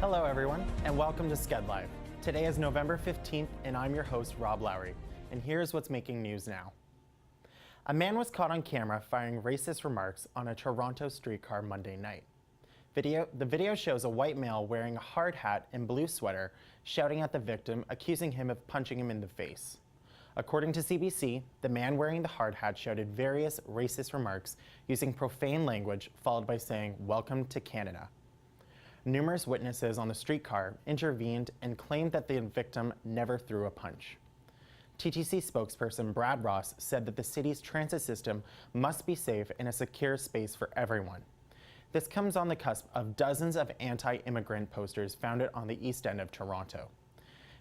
Hello everyone, and welcome to skedLIVE. Today is November 15th, and I'm your host, Rob Lowry, and here's what's making news now. A man was caught on camera firing racist remarks on a Toronto streetcar Monday night. The video shows a white male wearing a hard hat and blue sweater shouting at the victim, accusing him of punching him in the face. According to CBC, the man wearing the hard hat shouted various racist remarks using profane language, followed by saying, "Welcome to Canada." Numerous witnesses on the streetcar intervened and claimed that the victim never threw a punch. TTC spokesperson Brad Ross said that the city's transit system must be safe and a secure space for everyone. This comes on the cusp of dozens of anti-immigrant posters found on the east end of Toronto.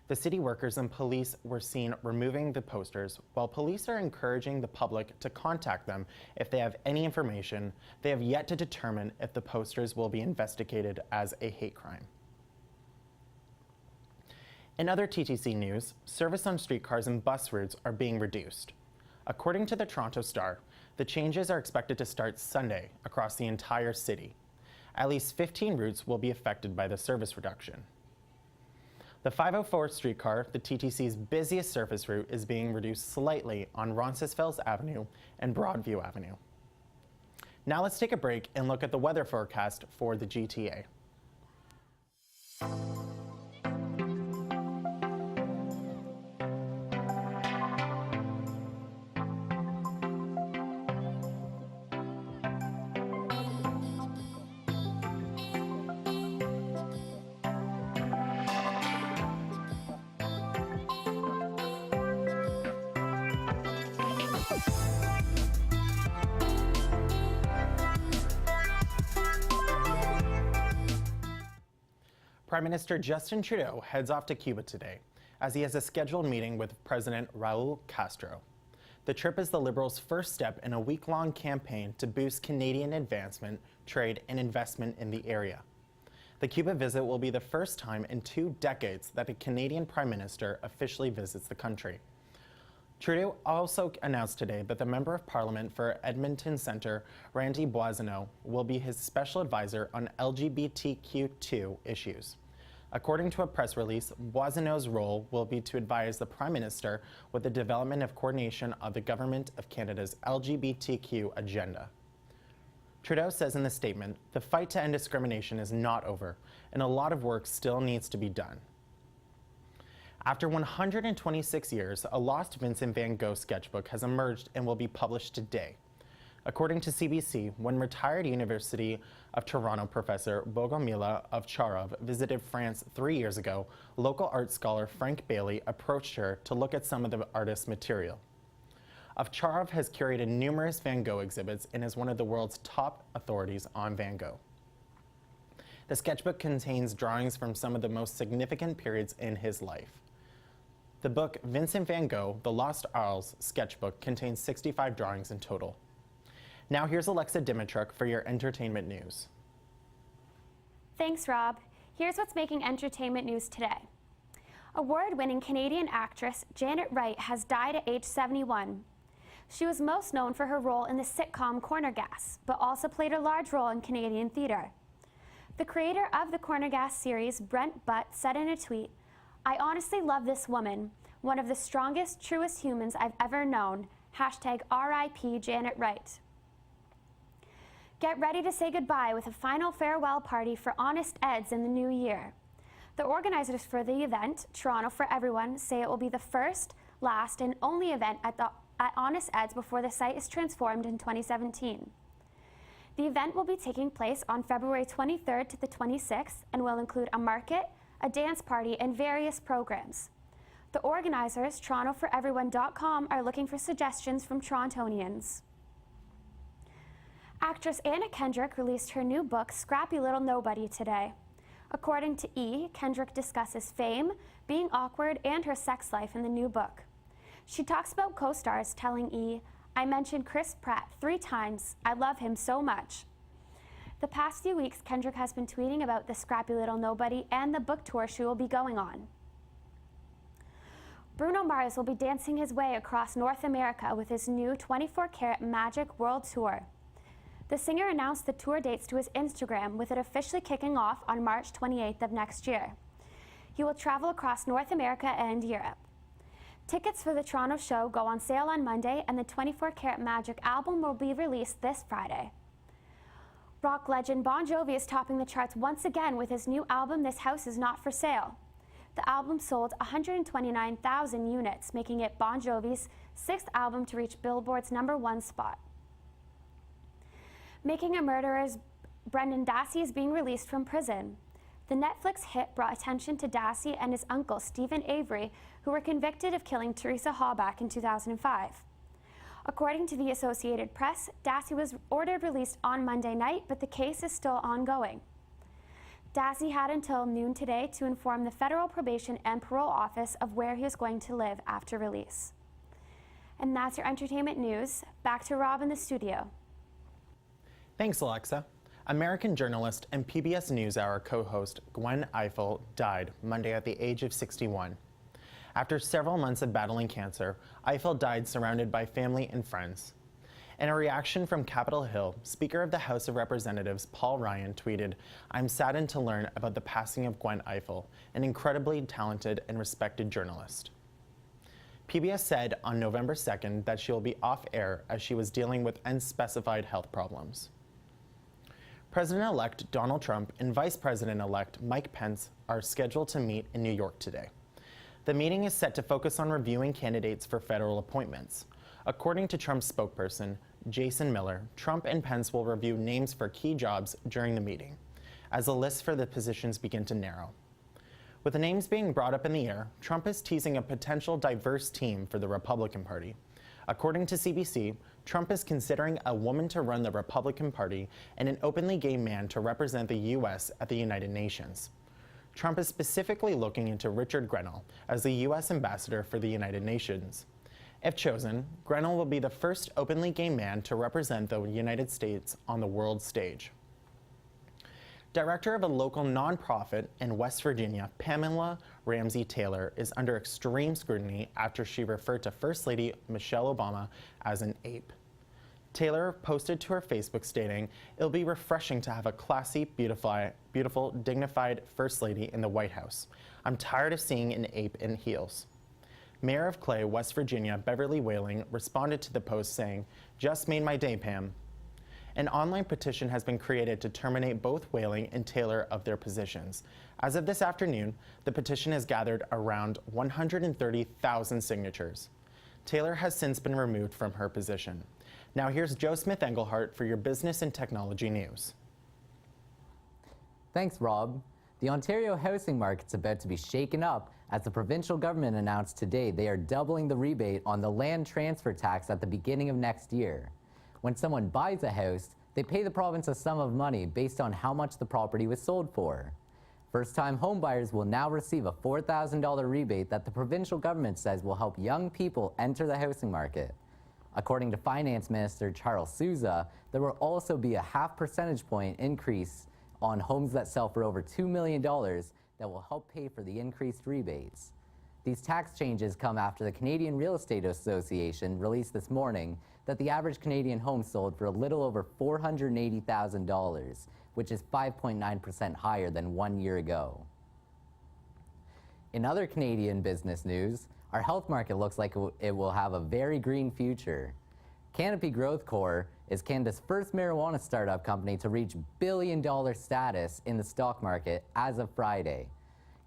The city workers and police were seen removing the posters. While police are encouraging the public to contact them if they have any information, they have yet to determine if the posters will be investigated as a hate crime. In other TTC news, service on streetcars and bus routes are being reduced. According to the Toronto Star, the changes are expected to start Sunday across the entire city. At least 15 routes will be affected by the service reduction. The 504 streetcar, the TTC's busiest surface route, is being reduced slightly on Roncesvalles Avenue and Broadview Avenue. Now let's take a break and look at the weather forecast for the GTA. Prime Minister Justin Trudeau heads off to Cuba today, as he has a scheduled meeting with President Raul Castro. The trip is the Liberals' first step in a week-long campaign to boost Canadian advancement, trade, and investment in the area. The Cuba visit will be the first time in 2 decades that a Canadian Prime Minister officially visits the country. Trudeau also announced today that the Member of Parliament for Edmonton Centre, Randy Boissonnault, will be his special advisor on LGBTQ2 issues. According to a press release, Boissonnault's role will be to advise the Prime Minister with the development of coordination of the Government of Canada's LGBTQ agenda. Trudeau says in the statement, "The fight to end discrimination is not over, and a lot of work still needs to be done." After 126 years, a lost Vincent van Gogh sketchbook has emerged and will be published today. According to CBC, when retired University of Toronto professor Bogomila Ovcharov visited France 3 years ago, local art scholar Frank Bailey approached her to look at some of the artist's material. Ovcharov has curated numerous Van Gogh exhibits and is one of the world's top authorities on Van Gogh. The sketchbook contains drawings from some of the most significant periods in his life. The book Vincent van Gogh, The Lost Arles sketchbook contains 65 drawings in total. Now here's Alexa Dimitruk for your entertainment news. Thanks, Rob. Here's what's making entertainment news today. Award-winning Canadian actress Janet Wright has died at age 71. She was most known for her role in the sitcom Corner Gas, but also played a large role in Canadian theatre. The creator of the Corner Gas series, Brent Butt, said in a tweet, "I honestly love this woman, one of the strongest, truest humans I've ever known. #RIP Janet Wright." Get ready to say goodbye with a final farewell party for Honest Eds in the new year. The organizers for the event, Toronto for Everyone, say it will be the first, last, and only event at Honest Eds before the site is transformed in 2017. The event will be taking place on February 23rd to the 26th and will include a market, a dance party, and various programs. The organizers, TorontoForEveryone.com, are looking for suggestions from Torontonians. Actress Anna Kendrick released her new book, Scrappy Little Nobody, today. According to E!, Kendrick discusses fame, being awkward, and her sex life in the new book. She talks about co-stars, telling E!, "I mentioned Chris Pratt 3 times. I love him so much." The past few weeks, Kendrick has been tweeting about the Scrappy Little Nobody and the book tour she will be going on. Bruno Mars will be dancing his way across North America with his new 24-karat Magic World Tour. The singer announced the tour dates to his Instagram, with it officially kicking off on March 28th of next year. He will travel across North America and Europe. Tickets for the Toronto show go on sale on Monday, and the 24 Karat Magic album will be released this Friday. Rock legend Bon Jovi is topping the charts once again with his new album, This House Is Not For Sale. The album sold 129,000 units, making it Bon Jovi's 6th album to reach Billboard's #1 spot. Making a Murderer's Brendan Dassey is being released from prison. The Netflix hit brought attention to Dassey and his uncle, Stephen Avery, who were convicted of killing Teresa Halbach in 2005. According to the Associated Press, Dassey was ordered released on Monday night, but the case is still ongoing. Dassey had until noon today to inform the Federal Probation and Parole Office of where he was going to live after release. And that's your entertainment news. Back to Rob in the studio. Thanks, Alexa. American journalist and PBS NewsHour co-host Gwen Ifill died Monday at the age of 61. After several months of battling cancer, Ifill died surrounded by family and friends. In a reaction from Capitol Hill, Speaker of the House of Representatives Paul Ryan tweeted, "I'm saddened to learn about the passing of Gwen Ifill, an incredibly talented and respected journalist." PBS said on November 2nd that she will be off air as she was dealing with unspecified health problems. President-elect Donald Trump and Vice President-elect Mike Pence are scheduled to meet in New York today. The meeting is set to focus on reviewing candidates for federal appointments. According to Trump's spokesperson, Jason Miller, Trump and Pence will review names for key jobs during the meeting, as the lists for the positions begin to narrow. With the names being brought up in the air, Trump is teasing a potential diverse team for the Republican Party. According to CBC, Trump is considering a woman to run the Republican Party and an openly gay man to represent the U.S. at the United Nations. Trump is specifically looking into Richard Grenell as the U.S. ambassador for the United Nations. If chosen, Grenell will be the first openly gay man to represent the United States on the world stage. Director of a local nonprofit in West Virginia, Pamela Ramsey Taylor, is under extreme scrutiny after she referred to First Lady Michelle Obama as an ape. Taylor posted to her Facebook stating, "It'll be refreshing to have a classy, beautiful, dignified First Lady in the White House. I'm tired of seeing an ape in heels." Mayor of Clay, West Virginia, Beverly Whaling, responded to the post saying, "Just made my day, Pam." An online petition has been created to terminate both Whaling and Taylor of their positions. As of this afternoon, the petition has gathered around 130,000 signatures. Taylor has since been removed from her position. Now here's Joe Smith-Engelhardt for your business and technology news. Thanks, Rob. The Ontario housing market's about to be shaken up as the provincial government announced today they are doubling the rebate on the land transfer tax at the beginning of next year. When someone buys a house, they pay the province a sum of money based on how much the property was sold for. First-time homebuyers will now receive a $4,000 rebate that the provincial government says will help young people enter the housing market. According to Finance Minister Charles Sousa, there will also be a half percentage point increase on homes that sell for over $2 million that will help pay for the increased rebates. These tax changes come after the Canadian Real Estate Association released this morning that the average Canadian home sold for a little over $480,000, which is 5.9% higher than 1 year ago. In other Canadian business news, our health market looks like it will have a very green future. Canopy Growth Corp is Canada's first marijuana startup company to reach billion-dollar status in the stock market as of Friday.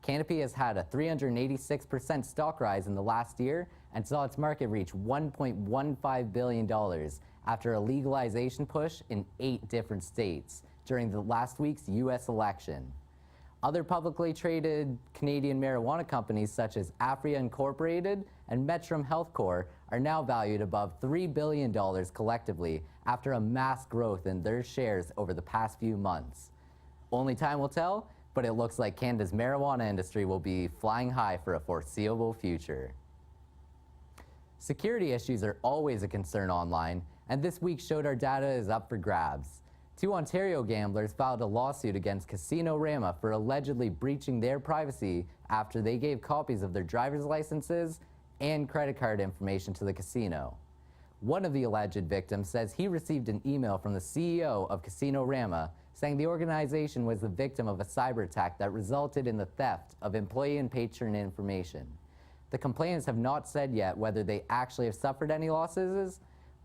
Canopy has had a 386% stock rise in the last year and saw its market reach $1.15 billion after a legalization push in 8 different states during the last week's U.S. election. Other publicly traded Canadian marijuana companies such as Aphria Incorporated and Metrum Health Corp are now valued above $3 billion collectively after a mass growth in their shares over the past few months. Only time will tell, but it looks like Canada's marijuana industry will be flying high for a foreseeable future. Security issues are always a concern online, and this week showed our data is up for grabs. 2 Ontario gamblers filed a lawsuit against Casino-Rama for allegedly breaching their privacy after they gave copies of their driver's licenses and credit card information to the casino. One of the alleged victims says he received an email from the CEO of Casino Rama saying the organization was the victim of a cyber attack that resulted in the theft of employee and patron information. The complainants have not said yet whether they actually have suffered any losses,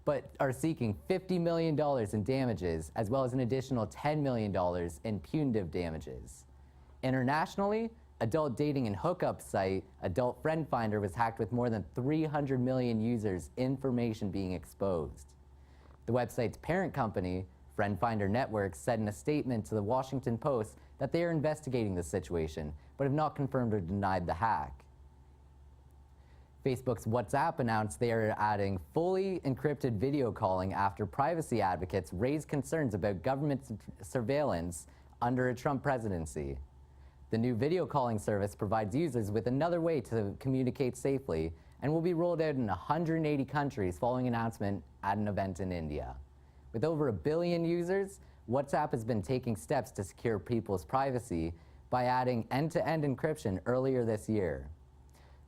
but are seeking $50 million in damages, as well as an additional $10 million in punitive damages. Internationally, adult dating and hookup site Adult Friend Finder was hacked with more than 300 million users' information being exposed. The website's parent company, Friend Finder Networks, said in a statement to the Washington Post that they are investigating the situation, but have not confirmed or denied the hack. Facebook's WhatsApp announced they are adding fully encrypted video calling after privacy advocates raised concerns about government surveillance under a Trump presidency. The new video calling service provides users with another way to communicate safely and will be rolled out in 180 countries following an announcement at an event in India. With over 1 billion users, WhatsApp has been taking steps to secure people's privacy by adding end-to-end encryption earlier this year.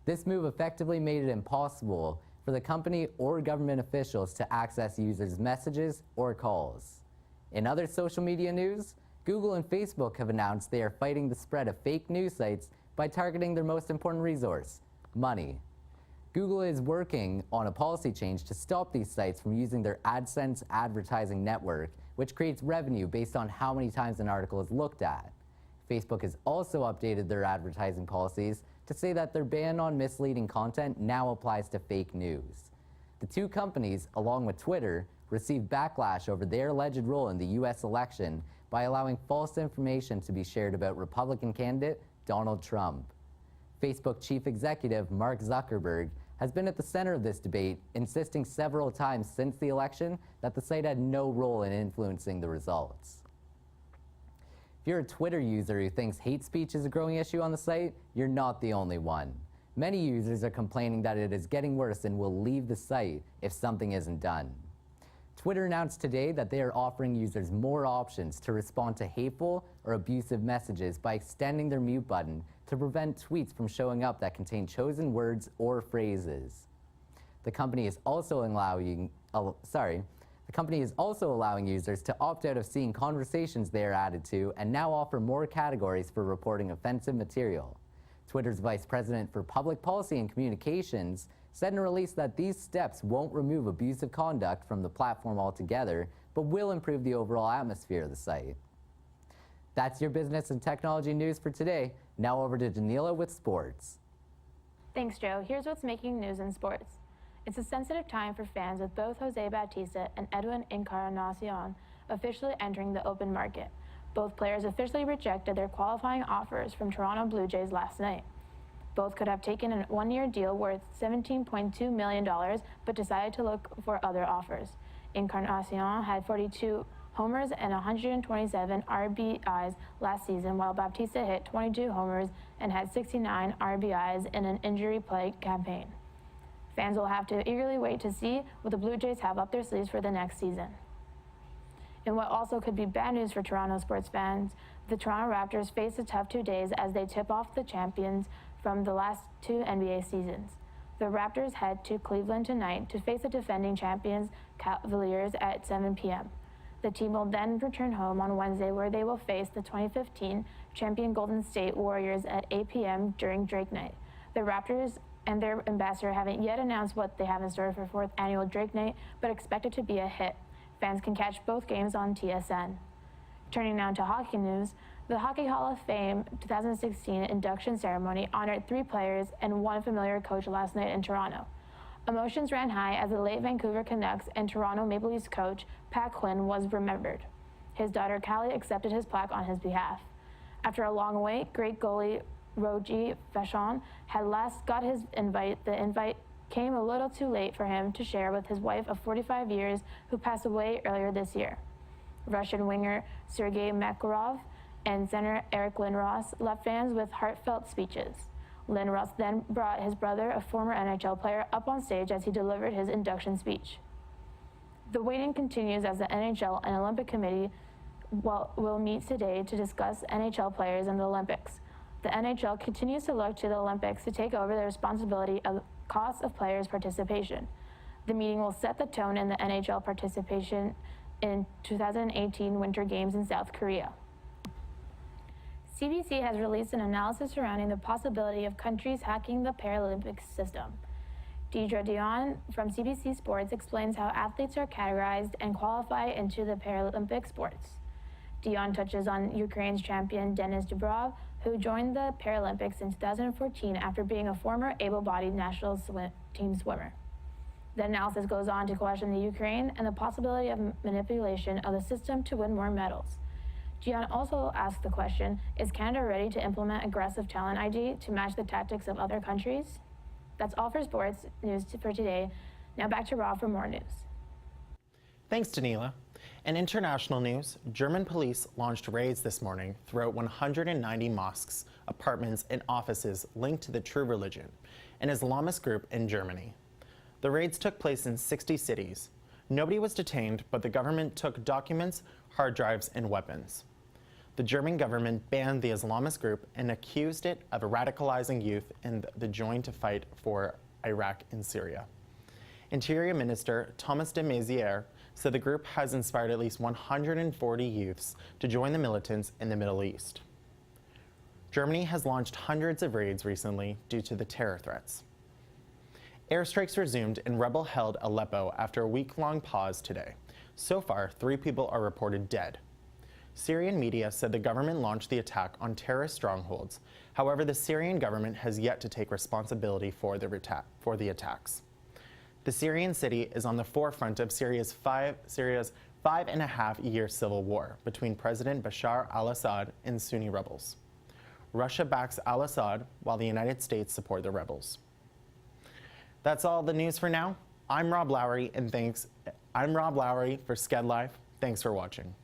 This move effectively made it impossible for the company or government officials to access users' messages or calls. In other social media news, Google and Facebook have announced they are fighting the spread of fake news sites by targeting their most important resource, money. Google is working on a policy change to stop these sites from using their AdSense advertising network, which creates revenue based on how many times an article is looked at. Facebook has also updated their advertising policies to say that their ban on misleading content now applies to fake news. The two companies, along with Twitter, received backlash over their alleged role in the U.S. election by allowing false information to be shared about Republican candidate Donald Trump. Facebook chief executive Mark Zuckerberg has been at the center of this debate, insisting several times since the election that the site had no role in influencing the results. If you're a Twitter user who thinks hate speech is a growing issue on the site, you're not the only one. Many users are complaining that it is getting worse and will leave the site if something isn't done. Twitter announced today that they are offering users more options to respond to hateful or abusive messages by extending their mute button to prevent tweets from showing up that contain chosen words or phrases. The company is also allowing users to opt out of seeing conversations they are added to and now offer more categories for reporting offensive material. Twitter's Vice President for Public Policy and Communications said in a release that these steps won't remove abusive conduct from the platform altogether, but will improve the overall atmosphere of the site. That's your business and technology news for today. Now over to Danila with sports. Thanks, Joe. Here's what's making news in sports. It's a sensitive time for fans with both Jose Bautista and Edwin Encarnacion officially entering the open market. Both players officially rejected their qualifying offers from Toronto Blue Jays last night. Both could have taken a one-year deal worth $17.2 million, but decided to look for other offers. Encarnacion had 42 homers and 127 RBIs last season, while Bautista hit 22 homers and had 69 RBIs in an injury-plagued campaign. Fans will have to eagerly wait to see what the Blue Jays have up their sleeves for the next season. In what also could be bad news for Toronto sports fans, the Toronto Raptors face a tough 2 days as they tip off the champions from the last 2 NBA seasons. The Raptors head to Cleveland tonight to face the defending champions Cavaliers at 7 p.m. The team will then return home on Wednesday, where they will face the 2015 champion Golden State Warriors at 8 p.m. during Drake Night. The Raptors and their ambassador haven't yet announced what they have in store for 4th annual Drake Night, but expect it to be a hit. Fans can catch both games on TSN. Turning now to hockey news, the Hockey Hall of Fame 2016 induction ceremony honored 3 players and 1 familiar coach last night in Toronto. Emotions ran high as the late Vancouver Canucks and Toronto Maple Leafs coach Pat Quinn was remembered. His daughter Callie accepted his plaque on his behalf. After a long wait, great goalie Rogie Vachon had last got his invite. The invite came a little too late for him to share with his wife of 45 years who passed away earlier this year. Russian winger Sergei Makarov and center Eric Lindros left fans with heartfelt speeches. Lindros then brought his brother, a former NHL player, up on stage as he delivered his induction speech. The waiting continues as the NHL and Olympic Committee will meet today to discuss NHL players in the Olympics. The NHL continues to look to the Olympics to take over the responsibility of costs of players' participation. The meeting will set the tone in the NHL participation in 2018 Winter Games in South Korea. CBC has released an analysis surrounding the possibility of countries hacking the Paralympic system. Deidre Dion from CBC Sports explains how athletes are categorized and qualify into the Paralympic sports. Dion touches on Ukraine's champion Denis Dubrov, who joined the Paralympics in 2014 after being a former able-bodied national team swimmer. The analysis goes on to question the Ukraine and the possibility of manipulation of the system to win more medals. Gian also asked the question, is Canada ready to implement aggressive talent ID to match the tactics of other countries? That's all for sports news for today. Now back to Rob for more news. Thanks, Danila. In international news, German police launched raids this morning throughout 190 mosques, apartments, and offices linked to the True Religion, an Islamist group in Germany. The raids took place in 60 cities. Nobody was detained, but the government took documents, hard drives, and weapons. The German government banned the Islamist group and accused it of radicalizing youth in the join to fight for Iraq and Syria. Interior Minister Thomas de Maizière said the group has inspired at least 140 youths to join the militants in the Middle East. Germany has launched hundreds of raids recently due to the terror threats. Airstrikes resumed in rebel-held Aleppo after a week-long pause today. So far, 3 people are reported dead. Syrian media said the government launched the attack on terrorist strongholds. However, the Syrian government has yet to take responsibility for the attacks. The Syrian city is on the forefront of Syria's 5.5-year civil war between President Bashar al-Assad and Sunni rebels. Russia backs al-Assad while the United States support the rebels. That's all the news for now. I'm Rob Lowry for skedLIVE. Thanks for watching.